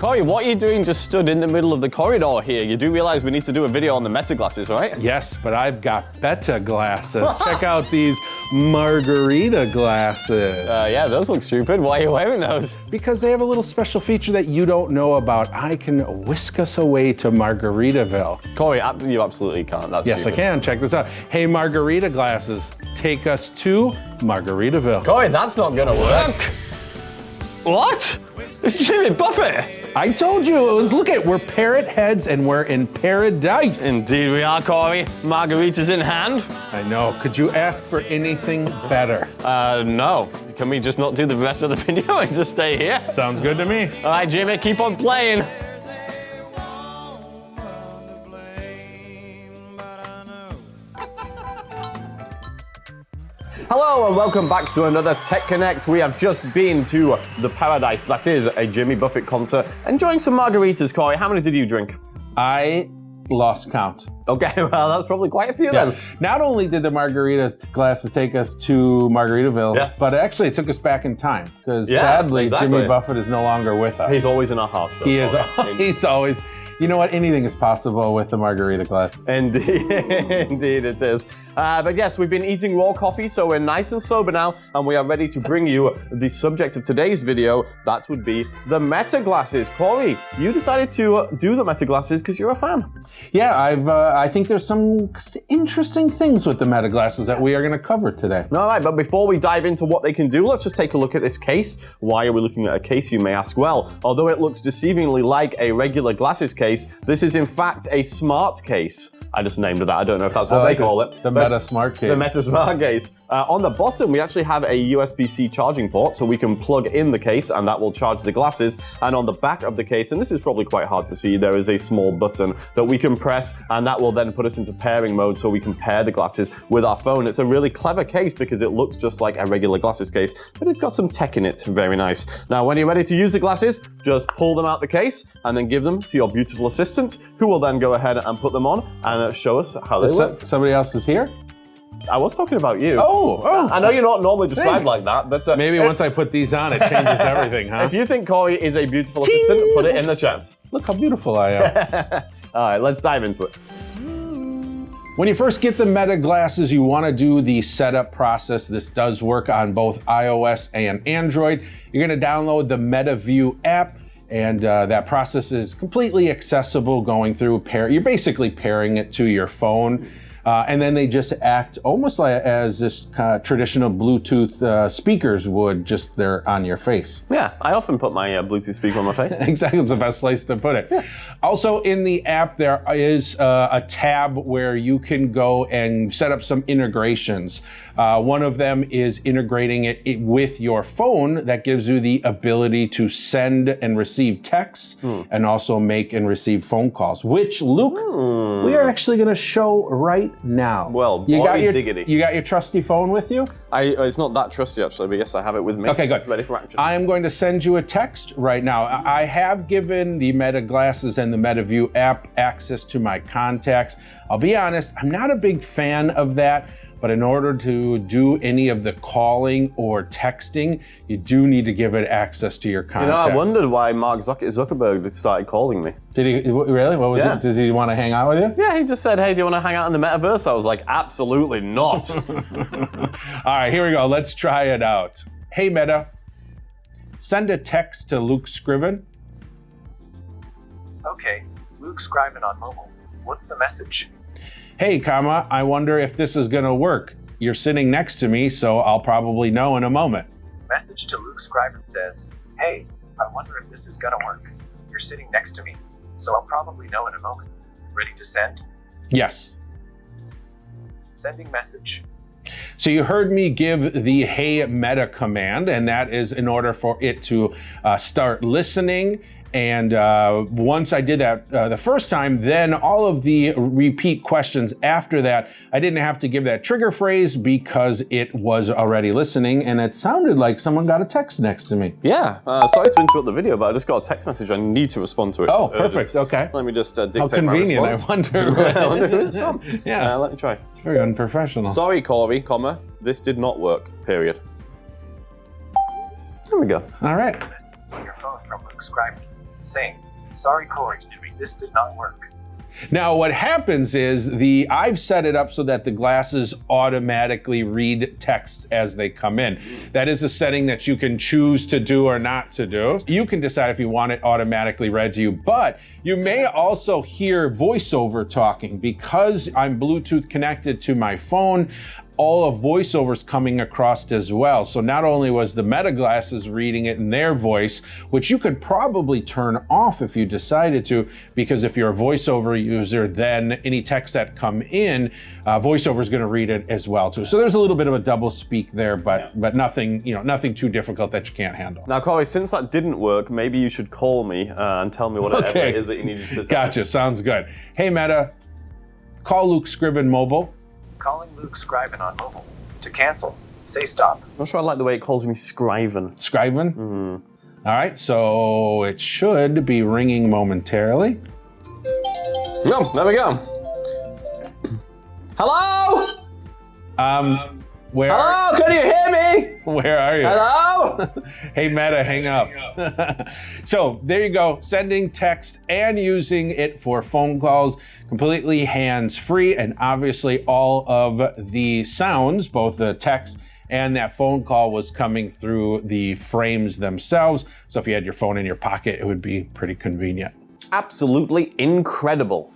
Corey, what are you doing just stood in the middle of the corridor here? You do realize we need to do a video on the MetaGlasses, right? Yes, but I've got BetaGlasses. Check out these margarita glasses. Yeah, those look stupid. Why are you wearing those? Because they have a little special feature that you don't know about. I can whisk us away to Margaritaville. Corey, you absolutely can't. That's Yes, stupid. I can. Check this out. Hey, margarita glasses, take us to Margaritaville. Corey, that's not gonna work. What? It's Jimmy Buffett. I told you it was, look at, we're parrot heads and we're in paradise. Indeed we are, Corey. Margaritas in hand. I know. Could you ask for anything better? No. Can we just not do the rest of the video and just stay here? Sounds good to me. All right, Jimmy, keep on playing. Hello and welcome back to another Tech Connect. We have just been to the paradise that is a Jimmy Buffett concert, enjoying some margaritas. Corey, how many did you drink? I lost count. Okay, well, that's probably quite a few then. Not only did the margarita glasses take us to Margaritaville, but actually it took us back in time because sadly Jimmy Buffett is no longer with us. He's always in our hearts. Though, he is. He's always. You know what? Anything is possible with the margarita glasses. Indeed, indeed it is. But yes, we've been eating raw coffee, so we're nice and sober now, and we are ready to bring you the subject of today's video. That would be the MetaGlasses. Corey, you decided to do the MetaGlasses because you're a fan. Yeah, I think there's some interesting things with the MetaGlasses that we are going to cover today. All right, but before we dive into what they can do, let's just take a look at this case. Why are we looking at a case, you may ask? Well, although it looks deceivingly like a regular glasses case, this is in fact a smart case. I just named it that. I don't know if that's what they call it. The Meta Smart case. The Meta Smart case. On the bottom, we actually have a USB-C charging port, so we can plug in the case and that will charge the glasses. And on the back of the case, and this is probably quite hard to see, there is a small button that we can press and that will then put us into pairing mode so we can pair the glasses with our phone. It's a really clever case because it looks just like a regular glasses case, but it's got some tech in it. Very nice. Now, when you're ready to use the glasses, just pull them out the case and then give them to your beautiful assistant, who will then go ahead and put them on and show us how they work. Somebody else is here? I was talking about you. Oh. I know you're not normally described like that, but maybe once I put these on, it changes everything, huh? If you think Corey is a beautiful assistant, put it in the chat. Look how beautiful I am. All right, let's dive into it. When you first get the MetaGlasses, you want to do the setup process. This does work on both iOS and Android. You're going to download the MetaView app. And that process is completely accessible going through You're basically pairing it to your phone. And then they just act almost like as this traditional Bluetooth speakers would, just they're on your face. Yeah, I often put my Bluetooth speaker on my face. Exactly, it's the best place to put it. Yeah. Also in the app, there is a tab where you can go and set up some integrations. One of them is integrating it with your phone. That gives you the ability to send and receive texts and also make and receive phone calls, which, Luke, we are actually going to show right now. Well, you got your diggity. You got your trusty phone with you? It's not that trusty actually, but yes, I have it with me. Okay, good. It's ready for action. I am going to send you a text right now. I have given the MetaGlasses and the MetaView app access to my contacts. I'll be honest, I'm not a big fan of that. But in order to do any of the calling or texting, you do need to give it access to your contacts. You know, I wondered why Mark Zuckerberg started calling me. Did he really? What was it? Does he want to hang out with you? Yeah, he just said, hey, do you want to hang out in the metaverse? I was like, absolutely not. All right, here we go. Let's try it out. Hey, Meta, send a text to Luke Scriven. Okay, Luke Scriven on mobile. What's the message? Hey, comma, I wonder if this is gonna work. You're sitting next to me, so I'll probably know in a moment. Message to Luke Scriven says, hey, I wonder if this is gonna work. You're sitting next to me, so I'll probably know in a moment. Ready to send? Yes. Sending message. So you heard me give the Hey Meta command, and that is in order for it to start listening. And once I did that the first time, then all of the repeat questions after that, I didn't have to give that trigger phrase because it was already listening, and it sounded like someone got a text next to me. Yeah, sorry to interrupt the video, but I just got a text message. I need to respond to it. Oh, perfect. Okay. Let me just dictate How convenient. my response. I wonder. I wonder who it's from. Yeah. Let me try. It's very unprofessional. Sorry, Corey, comma, this did not work, period. There we go. All right. On your phone from Luke Scriven. saying, "Sorry, Corey, this did not work." Now what happens is I've set it up so that the glasses automatically read texts as they come in. That is a setting that you can choose to do or not to do. You can decide if you want it automatically read to you, but you may also hear voiceover talking because I'm Bluetooth connected to my phone. All of voiceovers coming across as well. So not only was the MetaGlasses reading it in their voice, which you could probably turn off if you decided to, because if you're a voiceover user, then any text that come in, voiceover is going to read it as well too. So there's a little bit of a double speak there, but nothing, nothing too difficult that you can't handle. Now, Corey, since that didn't work, maybe you should call me and tell me whatever it is that you needed to tell. Gotcha. Sounds good. Hey, Meta, call Luke Scriven mobile. Calling Luke Scriven on mobile. To cancel, say stop. I'm not sure I like the way it calls me Scriven. Scriven? All right, so it should be ringing momentarily. No, there we go. Hello? Hello, can you hear me? Where are you? Hello? Hey, Meta, hang up. So there you go, sending text and using it for phone calls, completely hands-free, and obviously all of the sounds, both the text and that phone call, was coming through the frames themselves. So if you had your phone in your pocket, it would be pretty convenient. Absolutely incredible.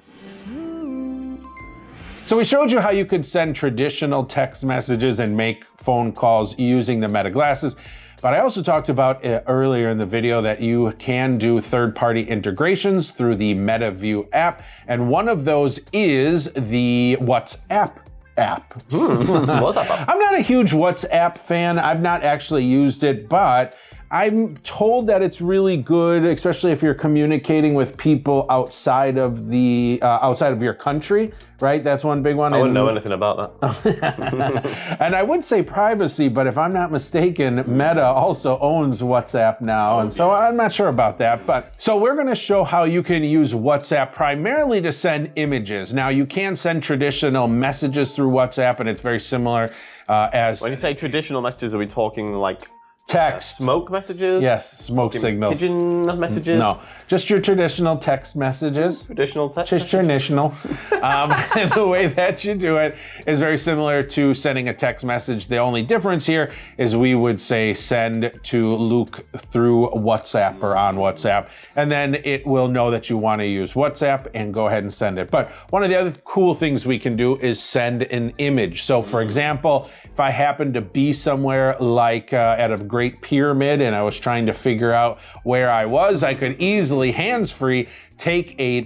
So we showed you how you could send traditional text messages and make phone calls using the MetaGlasses, but I also talked about earlier in the video that you can do third-party integrations through the MetaView app, and one of those is the WhatsApp app. WhatsApp app. I'm not a huge WhatsApp fan. I've not actually used it, but I'm told that it's really good, especially if you're communicating with people outside of your country, right? That's one big one. I wouldn't know anything about that. And I would say privacy, but if I'm not mistaken, Meta also owns WhatsApp now, and so I'm not sure about that. But so we're going to show how you can use WhatsApp primarily to send images. Now you can send traditional messages through WhatsApp, and it's very similar as. When you say traditional messages, are we talking like text? Smoke messages? Yes, smoke signals. Pigeon messages? No, just your traditional text messages. Traditional text Just traditional. And the way that you do it is very similar to sending a text message. The only difference here is we would say send to Luke through WhatsApp or on WhatsApp, and then it will know that you want to use WhatsApp and go ahead and send it. But one of the other cool things we can do is send an image. So for example, if I happen to be somewhere like at a Great Pyramid and I was trying to figure out where I was, I could easily hands-free take a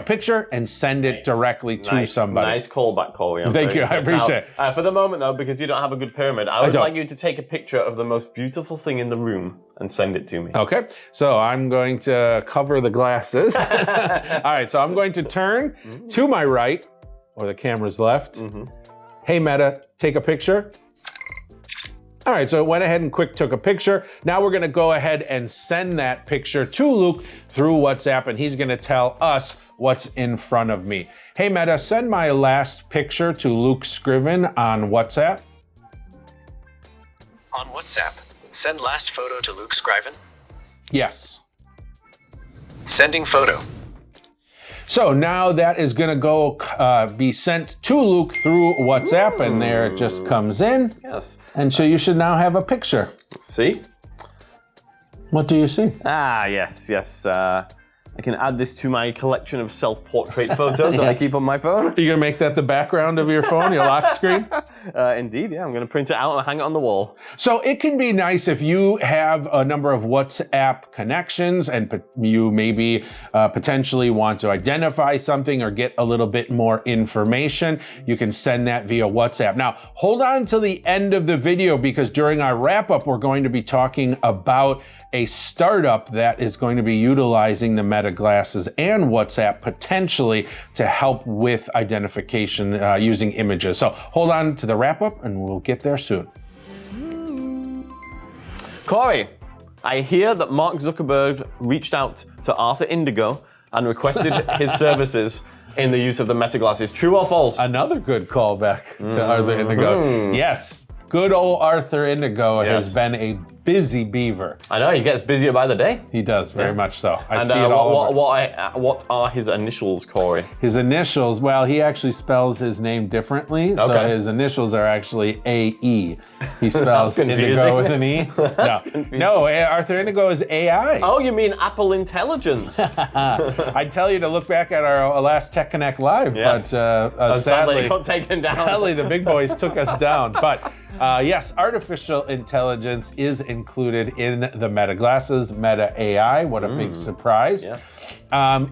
picture and send it directly to somebody. Nice callback, Corey. Thank you, I appreciate it. For the moment though, because you don't have a good pyramid, I would like you to take a picture of the most beautiful thing in the room and send it to me. Okay, so I'm going to cover the glasses. All right, so I'm going to turn to my right, or the camera's left. Hey Meta, take a picture. All right, so it went ahead and took a picture. Now we're gonna go ahead and send that picture to Luke through WhatsApp, and he's gonna tell us what's in front of me. Hey Meta, send my last picture to Luke Scriven on WhatsApp. On WhatsApp, send last photo to Luke Scriven. Yes. Sending photo. So now that is gonna go be sent to Luke through WhatsApp, and there it just comes in. Yes. And so you should now have a picture. See? What do you see? Ah, yes. I can add this to my collection of self-portrait photos that I keep on my phone. Are you gonna make that the background of your phone, your lock screen? Indeed, yeah. I'm gonna print it out and hang it on the wall. So it can be nice if you have a number of WhatsApp connections and you maybe potentially want to identify something or get a little bit more information. You can send that via WhatsApp. Now, hold on till the end of the video, because during our wrap-up, we're going to be talking about a startup that is going to be utilizing the MetaGlasses and WhatsApp potentially to help with identification using images. So hold on to the wrap-up and we'll get there soon. Corey, I hear that Mark Zuckerberg reached out to Arthur Indigo and requested his services in the use of the MetaGlasses. True or false? Another good callback to Arthur Indigo. Yes. Good old Arthur Indigo Yes. has been a busy beaver. I know, he gets busier by the day. He does, very much so. I And see it all over. what are his initials, Corey? His initials, well, he actually spells his name differently. So Okay. his initials are actually AE. He spells confusing. Indigo with an E. No, Arthur Indigo is AI. Oh, you mean Apple Intelligence? I'd tell you to look back at our last Tech Connect Live, Yes. but sadly, it got taken down. Sadly, the big boys took us down. But yes, artificial intelligence is included in the MetaGlasses, MetaAI. What a big surprise! Yeah.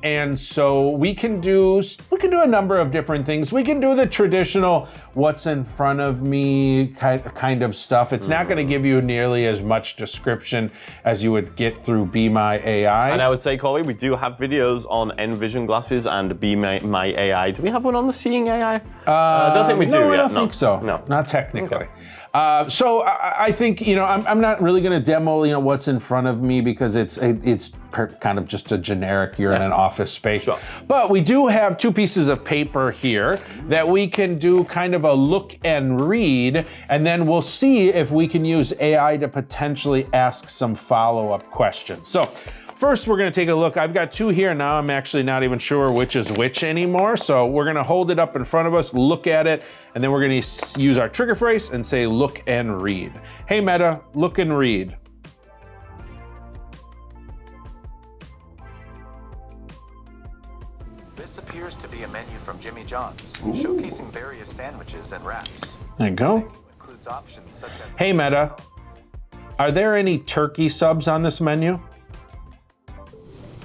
And so we can do a number of different things. We can do the traditional "what's in front of me" kind of stuff. It's not going to give you nearly as much description as you would get through BeMyAI. And I would say, Corey, we do have videos on Envision glasses and BeMyAI. Do we have one on the Seeing AI? I don't think we do No, yet. I don't think so. No. Not technically. Okay. So I think, I'm not really going to demo, what's in front of me because it's kind of just a generic, you're in an office space. Sure. But we do have two pieces of paper here that we can do kind of a look and read, and then we'll see if we can use AI to potentially ask some follow-up questions. So first, we're going to take a look. I've got two here. Now I'm actually not even sure which is which anymore. So we're going to hold it up in front of us, look at it, and then we're going to use our trigger phrase and say, look and read. Hey, Meta, look and read. This appears to be a menu from Jimmy John's, showcasing various sandwiches and wraps. There you go. It includes options such as Hey, Meta, are there any turkey subs on this menu?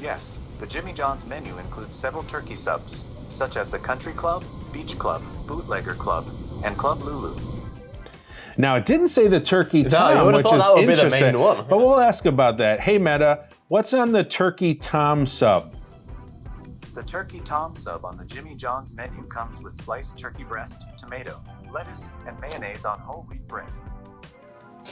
Yes, the Jimmy John's menu includes several turkey subs, such as the Country Club, Beach Club, Bootlegger Club, and Club Lulu. Now, it didn't say the turkey you Tom, would've which thought is that would be the interesting, main one. but we'll ask about that. Hey, Meta, what's on the turkey Tom sub? The Turkey Tom sub on the Jimmy John's menu comes with sliced turkey breast, tomato, lettuce, and mayonnaise on whole wheat bread.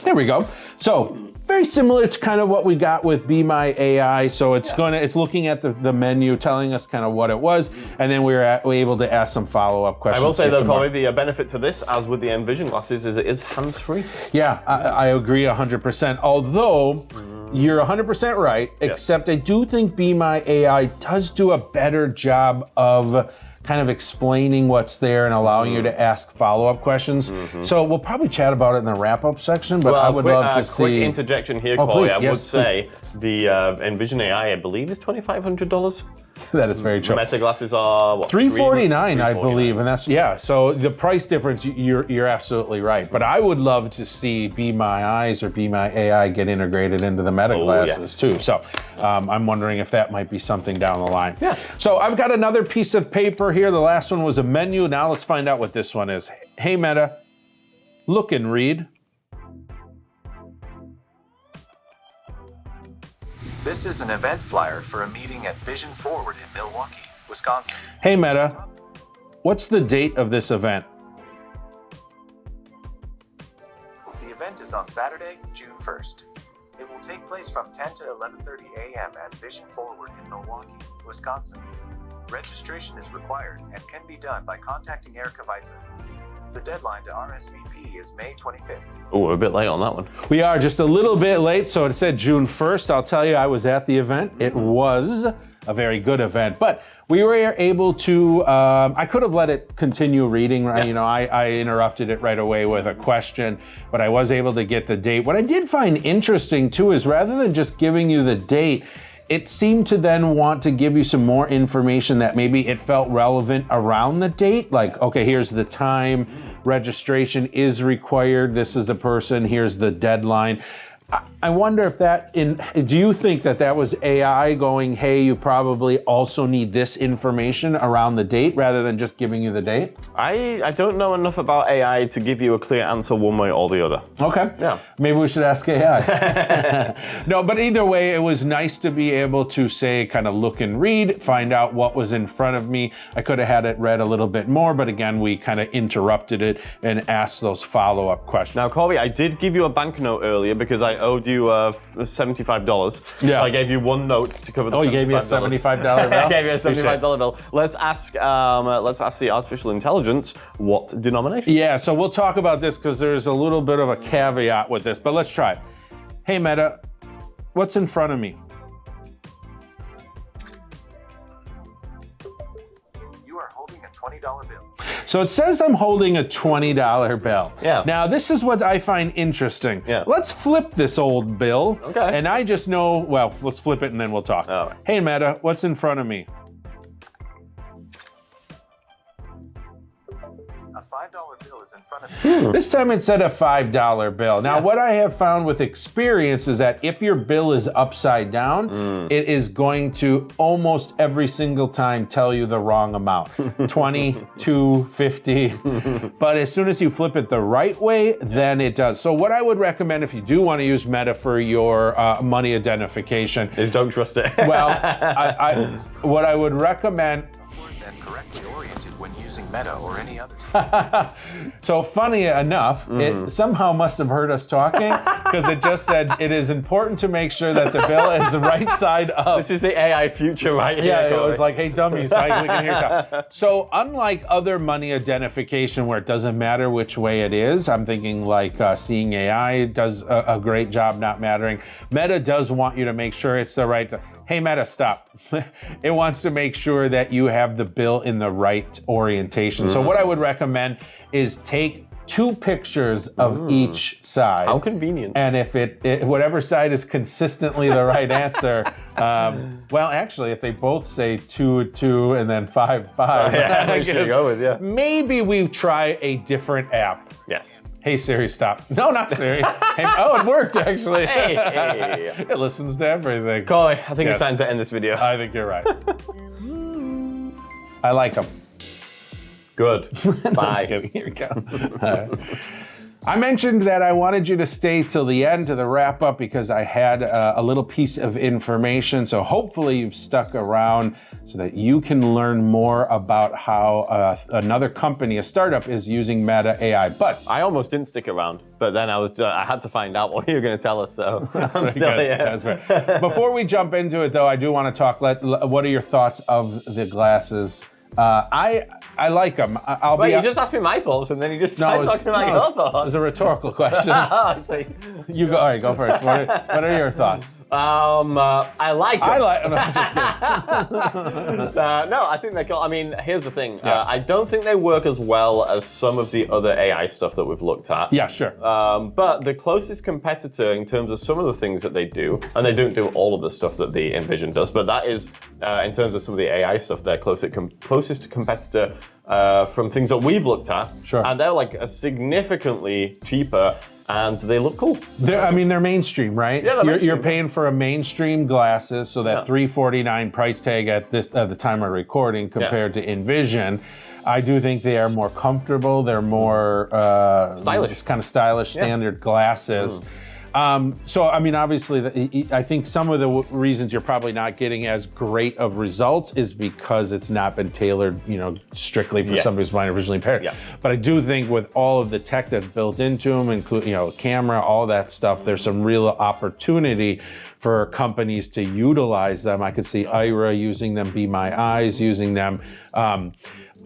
There we go. So very similar to kind of what we got with BeMyAI. So it's looking at the menu, telling us kind of what it was, and then we're able to ask some follow-up questions. I will say get though, some more- Corey, the benefit to this, as with the Envision glasses, is it is hands-free. Yeah, I agree 100%. Although you're 100% right, except I do think BeMyAI does do a better job of kind of explaining what's there and allowing you to ask follow-up questions. So we'll probably chat about it in the wrap-up section, but I would love to quick see. interjection here, Oh, Corey. please, I yes, would say the Envision AI, I believe, is $2,500. That is very true. MetaGlasses are what? $349, I $349. believe, and that's so the price difference. You're absolutely right, but I would love to see BeMyEyes or BeMyAI get integrated into the MetaGlasses yes. too. So I'm wondering if that might be something down the line. Yeah. So I've got another piece of paper here. The last one was a menu. Now let's find out what this one is. Hey Meta, look and read. This is an event flyer for a meeting at Vision Forward in Milwaukee, Wisconsin. Hey Meta, what's the date of this event? The event is on Saturday, June 1st. It will take place from 10 to 11:30 a.m. at Vision Forward in Milwaukee, Wisconsin. Registration is required and can be done by contacting Erica Weisse. The deadline to RSVP is May 25th. Oh, we're a bit late on that one. We are just a little bit late, so it said June 1st. I'll tell you, I was at the event. It was a very good event, but we were able to, I could have let it continue reading, right? You know, I interrupted it right away with a question, but I was able to get the date. What I did find interesting too is rather than just giving you the date, it seemed to then want to give you some more information that maybe it felt relevant around the date. Like, okay, here's the time, registration is required, this is the person, here's the deadline. I wonder if do you think that was AI going, hey, you probably also need this information around the date rather than just giving you the date? I don't know enough about AI to give you a clear answer one way or the other. Okay. Yeah. Maybe we should ask AI. No, but either way, it was nice to be able to say, kind of look and read, find out what was in front of me. I could have had it read a little bit more, but again, we kind of interrupted it and asked those follow-up questions. Now, Corey, I did give you a banknote earlier because I owed you $75. Yeah. So I gave you one note to cover the $75. Oh, you gave me a $75 bill? I gave you a $75 bill. Let's ask the artificial intelligence what denomination. Yeah, so we'll talk about this because there's a little bit of a caveat with this, but let's try it. Hey, Meta, what's in front of me? You are holding a $20 bill. So it says I'm holding a $20 bill. Yeah. Now, this is what I find interesting. Yeah. Let's flip this old bill. Okay. And I just know, well, let's flip it and then we'll talk. All right. Hey, Meta, what's in front of me? A $5 bill is in front of you. This time it said a $5 bill. Now, what I have found with experience is that if your bill is upside down, it is going to almost every single time tell you the wrong amount. 20, 2, 50. But as soon as you flip it the right way, then it does. So what I would recommend if you do want to use Meta for your money identification Is don't trust it. well, what I would recommend Upwards and correctly oriented when using Meta or any other. So funny enough, it somehow must have heard us talking because it just said it is important to make sure that the bill is the right side up. This is the AI future right here. Yeah, it Corey. was like, hey, dummies, I can hear talk. So unlike other money identification where it doesn't matter which way it is, I'm thinking like Seeing AI does a great job not mattering. Meta does want you to make sure it's the right. Hey, Meta, stop. It wants to make sure that you have the bill in the right orientation. So what I would recommend is take 2 pictures of each side. How convenient. And if whatever side is consistently the right answer, well, actually, if they both say 2, 2, and then 5, 5, yeah, I we should guess go with, yeah. maybe we try a different app. Yes. Hey Siri, stop. No, not Siri. Hey, oh, it worked actually. Hey. It listens to everything. Corey, I think Yes. it's time to end this video. I think you're right. I like them. Good. Bye. Here we go. I mentioned that I wanted you to stay till the end to the wrap up because I had a little piece of information. So hopefully you've stuck around so that you can learn more about how another company, a startup, is using MetaAI. But I almost didn't stick around, but then I had to find out what you were going to tell us, so I'm still good. here. That's right. Before we jump into it, though, I do want to talk. What are your thoughts of the glasses? I like them. Wait, you just asked me my thoughts, and then you just started talking about your It thoughts. was a rhetorical question. I see. You go. All right, go first. What are your thoughts? I like it. No, I'm just kidding. No, I think they're cool. I mean, here's the thing. I don't think they work as well as some of the other AI stuff that we've looked at. Yeah, sure. But the closest competitor in terms of some of the things that they do, and they don't do all of the stuff that the Envision does, but that is, in terms of some of the AI stuff, they're closest competitor from things that we've looked at. Sure. And they're like significantly cheaper, and they look cool. They're mainstream, right? Yeah, they're mainstream. You're paying for a mainstream glasses, so that $349 price tag at the time of recording compared to Envision. I do think they are more comfortable. They're more stylish, kind of stylish, standard glasses. So, I mean, obviously, I think some of the reasons you're probably not getting as great of results is because it's not been tailored, strictly for somebody who's blind or visually impaired. Yeah. But I do think with all of the tech that's built into them, including, camera, all that stuff, there's some real opportunity for companies to utilize them. I could see Ira using them, BeMyEyes using them.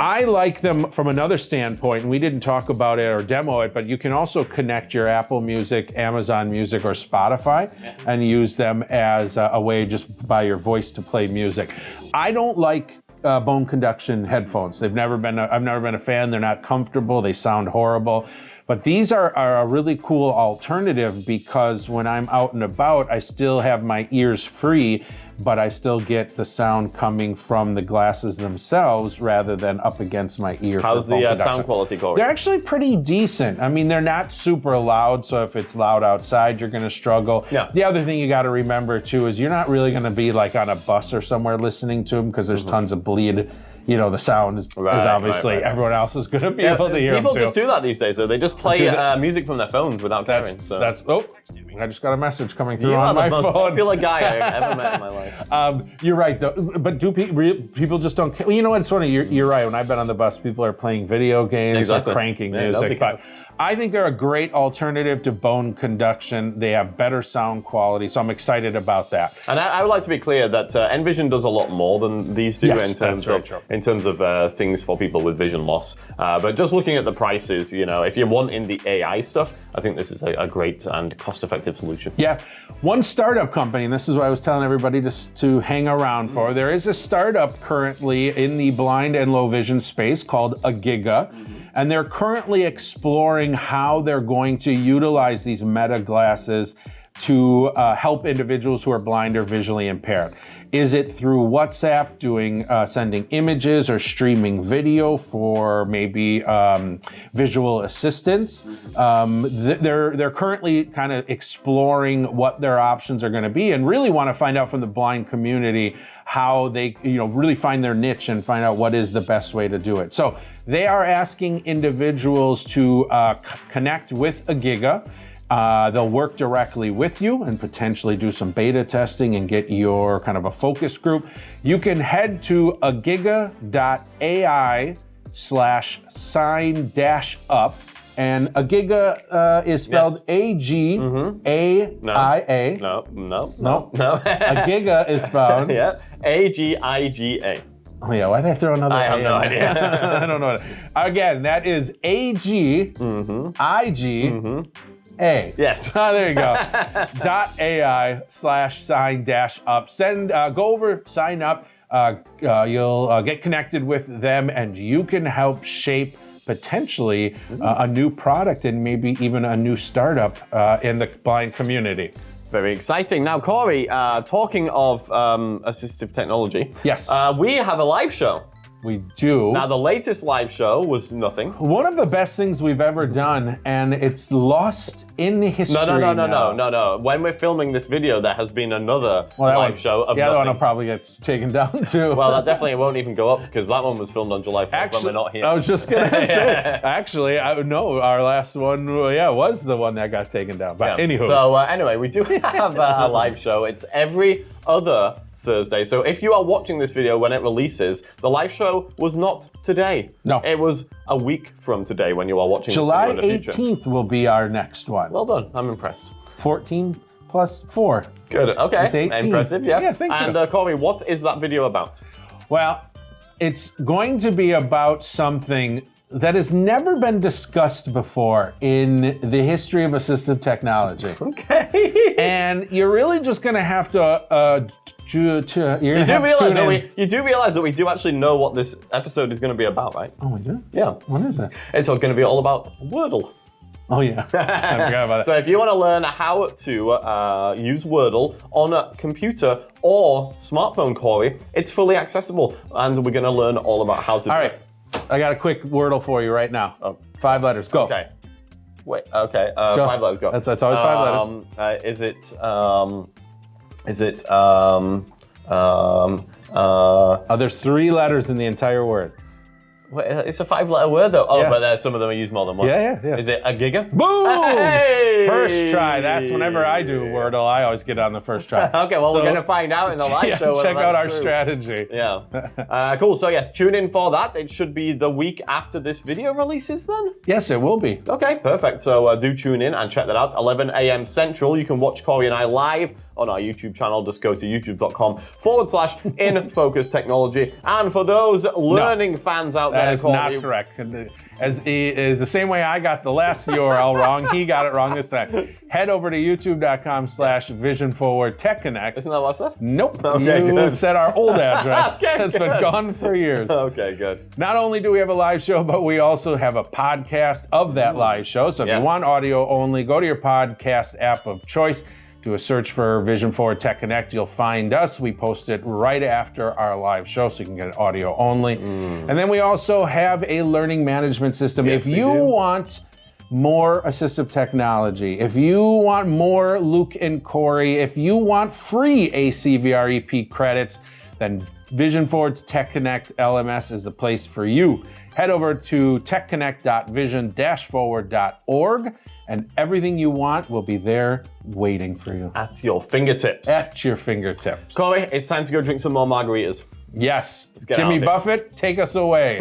I like them from another standpoint, and we didn't talk about it or demo it, but you can also connect your Apple Music, Amazon Music, or Spotify and use them as a way just by your voice to play music. I don't like bone conduction headphones. I've never been a fan. They're not comfortable. They sound horrible. But these are a really cool alternative because when I'm out and about, I still have my ears free, but I still get the sound coming from the glasses themselves rather than up against my ear. How's the sound quality going? They're actually pretty decent. I mean, they're not super loud, so if it's loud outside, you're going to struggle. Yeah. The other thing you got to remember, too, is you're not really going to be like on a bus or somewhere listening to them because there's tons of bleed. The sound is obviously everyone else is going to be able to hear them, too. People just do that these days, though. They just play music from their phones without caring. So. That's I just got a message coming through You are on the my most phone. popular guy I've ever met in my life. You're right, though. But do people just don't care? Well, you know what's funny? You're right. When I've been on the bus, people are playing video games or cranking music. But I think they're a great alternative to bone conduction. They have better sound quality, so I'm excited about that. And I would like to be clear that Envision does a lot more than these do Yes, in terms of things for people with vision loss. But just looking at the prices, you know, if you're wanting the AI stuff, I think this is a great and cost-effective solution. Yeah, one startup company, and this is what I was telling everybody to hang around for. There is a startup currently in the blind and low vision space called Agiga, and they're currently exploring how they're going to utilize these MetaGlasses to help individuals who are blind or visually impaired. Is it through WhatsApp, sending images or streaming video for maybe visual assistance? They're currently kind of exploring what their options are going to be, and really want to find out from the blind community how they, really find their niche and find out what is the best way to do it. So they are asking individuals to connect with Agiga. They'll work directly with you and potentially do some beta testing and get your kind of a focus group. You can head to agiga.ai/sign-up. And Agiga is spelled A-G-A-I-A. No. Agiga is spelled A-G-I-G-A. Oh yeah, why did I throw another I have no in there? idea. I don't know. Again, that is A-G-I-G-A. Yes. There you go. .ai/sign-up. Go over, sign up. You'll get connected with them, and you can help shape potentially a new product and maybe even a new startup in the blind community. Very exciting. Now, Corey, talking of assistive technology, yes, we have a live show. We do. Now, the latest live show was nothing. One of the best things we've ever done, and it's lost in history. No. When we're filming this video, there has been another live show of the nothing. other one will probably get taken down too. Well, that definitely won't even go up because that one was filmed on July 4th when we're not here. I was just going to say, actually, our last one, was the one that got taken down. But anywho. So anyway, we do have a live show. It's every other Thursday. So if you are watching this video when it releases, the live show was not today. No. It was a week from today when you are watching July this video in the future. 18th will be our next one. Well done. I'm impressed. 14 plus 4. Good. Okay. Impressive. Yeah. Thank you. And Corey, what is that video about? Well, it's going to be about something that has never been discussed before in the history of assistive technology. Okay. And you're really just going to have to you do realize that we do actually know what this episode is going to be about, right? Oh, we do? Yeah. What is it? It's going to be all about Wordle. Oh, yeah. I forgot about that. So if you want to learn how to use Wordle on a computer or smartphone, Corey, it's fully accessible. And we're going to learn all about how to do it. I got a quick Wordle for you right now. 5 letters, go. Okay. Wait, okay. 5 letters, go. That's always 5 letters. There's 3 letters in the entire word. Wait, it's a 5-letter word though. Oh, yeah. But some of them are used more than once. Yeah. Is it a giga? Boom! Hey! First try. That's whenever I do Wordle, I always get on the first try. Okay, well, we're going to find out in the live show. Check out our strategy. Yeah. Cool. So yes, tune in for that. It should be the week after this video releases then? Yes, it will be. Okay, perfect. So do tune in and check that out. 11 a.m. Central. You can watch Corey and I live on our YouTube channel. Just go to youtube.com/infocustechnology. And for those learning fans out there, that is Corey, not correct. As is the same way I got the last URL wrong, he got it wrong this time. Head over to youtube.com/visionforwardtechconnect. Isn't that what's up? Nope. Okay, you good. said our old address. Okay, It's been gone for years. Okay, good. Not only do we have a live show, but we also have a podcast of that live show. So if you want audio only, go to your podcast app of choice. Do a search for Vision Forward Tech Connect. You'll find us. We post it right after our live show, so you can get it audio only. And then we also have a learning management system. Yes, if you want more assistive technology, if you want more Luke and Corey, if you want free ACVREP credits, then Vision Forward's Tech Connect LMS is the place for you. Head over to techconnect.vision-forward.org and everything you want will be there waiting for you. At your fingertips. At your fingertips. Corey, it's time to go drink some more margaritas. Yes. get Jimmy out of here. Buffett, take us away.